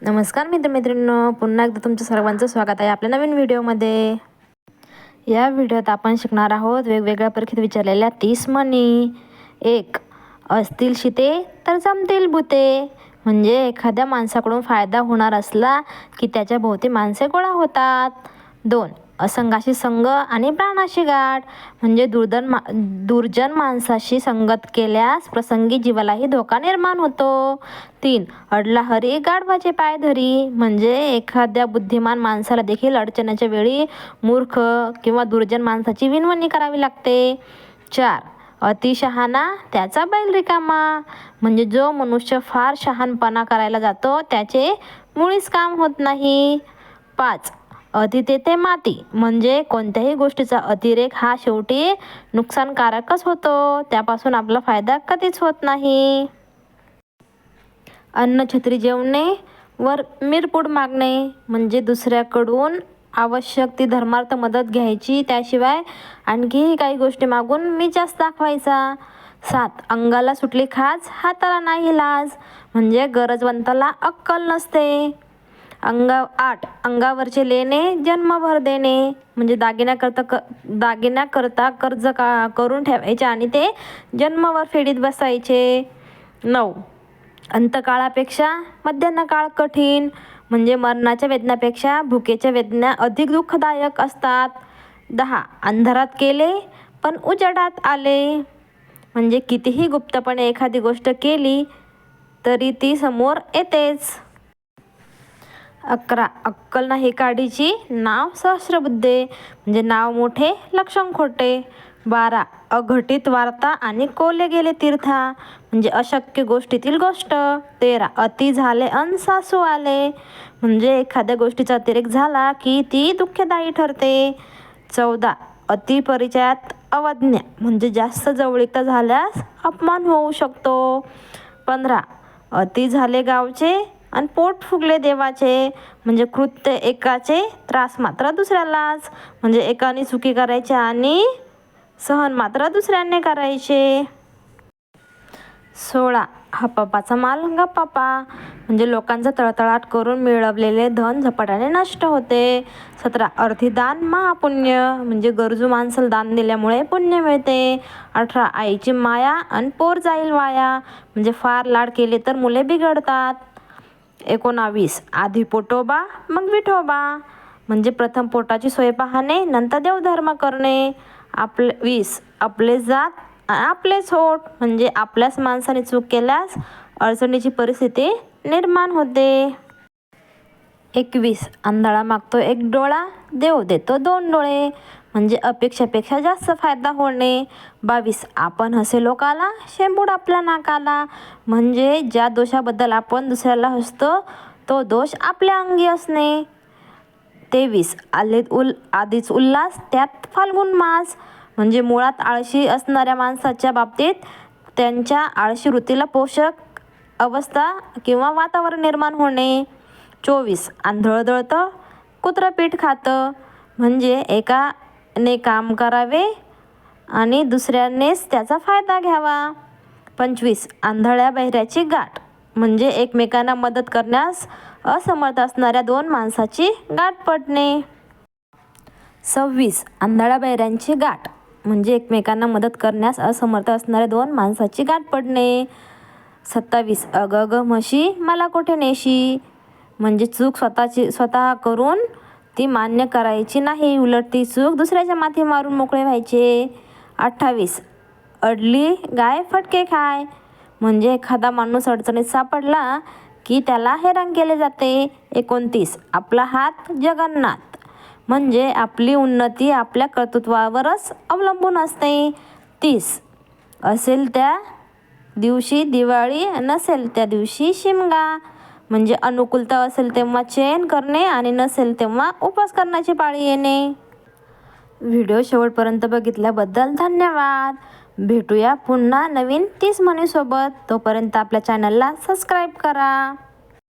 नमस्कार मित्रमैत्रिणींनो, पुन्हा एकदा तुमचं सर्वांचं स्वागत आहे आपल्या नवीन व्हिडिओमध्ये. या व्हिडिओत आपण शिकणार आहोत वेगवेगळ्या परीक्षेत विचारलेल्या 30 म्हणी. 1. असतील शिते तर जमतील भुते. म्हणजे एखाद्या माणसाकडून फायदा होणार असला की त्याच्या भोवती माणसे गोळा होतात. 2. असंगाशी संग आणि प्राणाशी गाठ. म्हणजे दुर्जन माणसाशी संगत केल्यास प्रसंगी जीवालाही धोका निर्माण होतो. 3. अडला हरी गाढवाचे पाय धरी. म्हणजे एखाद्या बुद्धिमान माणसाला देखील अडचणीच्या वेळी मूर्ख किंवा दुर्जन माणसाची विनवणी करावी लागते. 4. अतिशहाणा त्याचा बैल रिकामा. म्हणजे जो मनुष्य फार शहाणपणा करायला जातो त्याचे मुळीच काम होत नाही. 5. अति तेथे माती. म्हणजे कोणत्याही गोष्टीचा अतिरेक हा शेवटी नुकसानकारकच होतो, त्यापासून आपला फायदा कधीच होत नाही. अन्न छत्री जेवणे वर मिरपूड मागणे. म्हणजे दुसऱ्याकडून आवश्यक ती धर्मार्थ मदत घ्यायची, त्याशिवाय आणखीही काही गोष्टी मागून मी जास्त दाखवायचा. 7. अंगाला सुटली खाज हाताला नाही लाज. म्हणजे गरजवंताला अक्कल नसते. 8. अंगावरचे लेणे जन्मभर देणे. म्हणजे दागिन्याकरता कर्ज करून ठेवायचे आणि ते जन्मभर फेडीत बसायचे. 9. अंतकाळापेक्षा मध्यान्ह काळ कठीण. म्हणजे मरणाच्या वेदनापेक्षा भुकेच्या वेदना अधिक दुःखदायक असतात. 10. अंधारात केले पण उजेडात आले. म्हणजे कितीही गुप्तपणे एखादी गोष्ट केली तरी ती समोर येतेच. 11. अक्कल नाही काडीची नाव सहस्रबुद्धे. म्हणजे नाव मोठे लक्षण खोटे. 12. अघटित वार्ता आणि कोले गेले तीर्था. म्हणजे अशक्य गोष्टीतील गोष्ट. 13. अति झाले अन सासू आले. म्हणजे एखाद्या गोष्टीचा अतिरेक झाला की ती दुःखदायी ठरते. 14. अति परिचयात अवज्ञा. म्हणजे जास्त जवळीकता झाल्यास अपमान होऊ शकतो. 15. अति झाले गावचे आणि पोट फुगले देवाचे. म्हणजे कृत्य एकाचे त्रास मात्र दुसऱ्यालाच. म्हणजे एकाने चुकी करायची आणि सहन मात्र दुसऱ्याने करायचे. 16. हपापाचा माल गप्पापा. म्हणजे लोकांचा तळतळाट करून मिळवलेले धन झपाट्याने नष्ट होते. 17. अर्थी दान महापुण्य. म्हणजे गरजू माणसाला दान दिल्यामुळे पुण्य मिळते. 18. आईची माया आणि पोर जाईल वाया. म्हणजे फार लाड केले तर मुले बिघडतात. 19. आधी पोटोबा मग विठोबा. म्हणजे प्रथम पोटाची सोय पाहणे नंतर देवधर्म करणे. 20. आपले जात आपलेच होत. म्हणजे आपल्याच माणसाने चूक केल्यास अडचणीची परिस्थिती निर्माण होते. 21. आंधळा मागतो एक डोळा देव देतो 2 डोळे. म्हणजे अपेक्षापेक्षा जास्त फायदा होणे. 22. आपण हसे लोकाला शेंबूड आपल्या नाकाला. म्हणजे ज्या दोषाबद्दल आपण दुसऱ्याला हसतो तो दोष आपल्या अंगी असणे. 23. आधीच उल्हास त्यात फाल्गुन मास. म्हणजे मुळात आळशी असणाऱ्या माणसाच्या बाबतीत त्यांच्या आळशी वृत्तीला पोषक अवस्था किंवा वातावरण निर्माण होणे. 24. आंधळ दळतं कुत्रं पीठ खातं. म्हणजे एकाने काम करावे आणि दुसऱ्यानेच त्याचा फायदा घ्यावा. 25. आंधळ्या बहिऱ्याची गाठ. म्हणजे एकमेकांना मदत करण्यास असमर्थ असणाऱ्या 2 माणसाची गाठ पडणे. 26. आंधळ्या बहिऱ्यांची गाठ. म्हणजे एकमेकांना मदत करण्यास असमर्थ असणाऱ्या 2 माणसाची गाठ पडणे. 27. अग अग म्हशी मला कोठे नेशी. म्हणजे चूक स्वतः करून ती मान्य करायची नाही, उलट ती चूक दुसऱ्याच्या माथी मारून मोकळे व्हायचे. 28. अडली गाय फटके खाय. म्हणजे एखादा माणूस अडचणीत सापडला की त्याला हैराण केले जाते. 29. आपला हात जगन्नाथ. म्हणजे आपली उन्नती आपल्या कर्तृत्वावरच अवलंबून असते. 30. असेल त्या दिवशी दिवाळी नसेल त्या दिवशी शिमगा. म्हणजे अनुकूलता असेल तेव्हा चैन करणे आणि नसेल तेव्हा उपवास करण्याची पाळी येणे. व्हिडिओ शेवटपर्यंत बघितल्याबद्दल धन्यवाद. भेटूया पुन्हा नवीन 30 म्हणीसोबत. तोपर्यंत आपल्या चॅनलला सबस्क्राईब करा.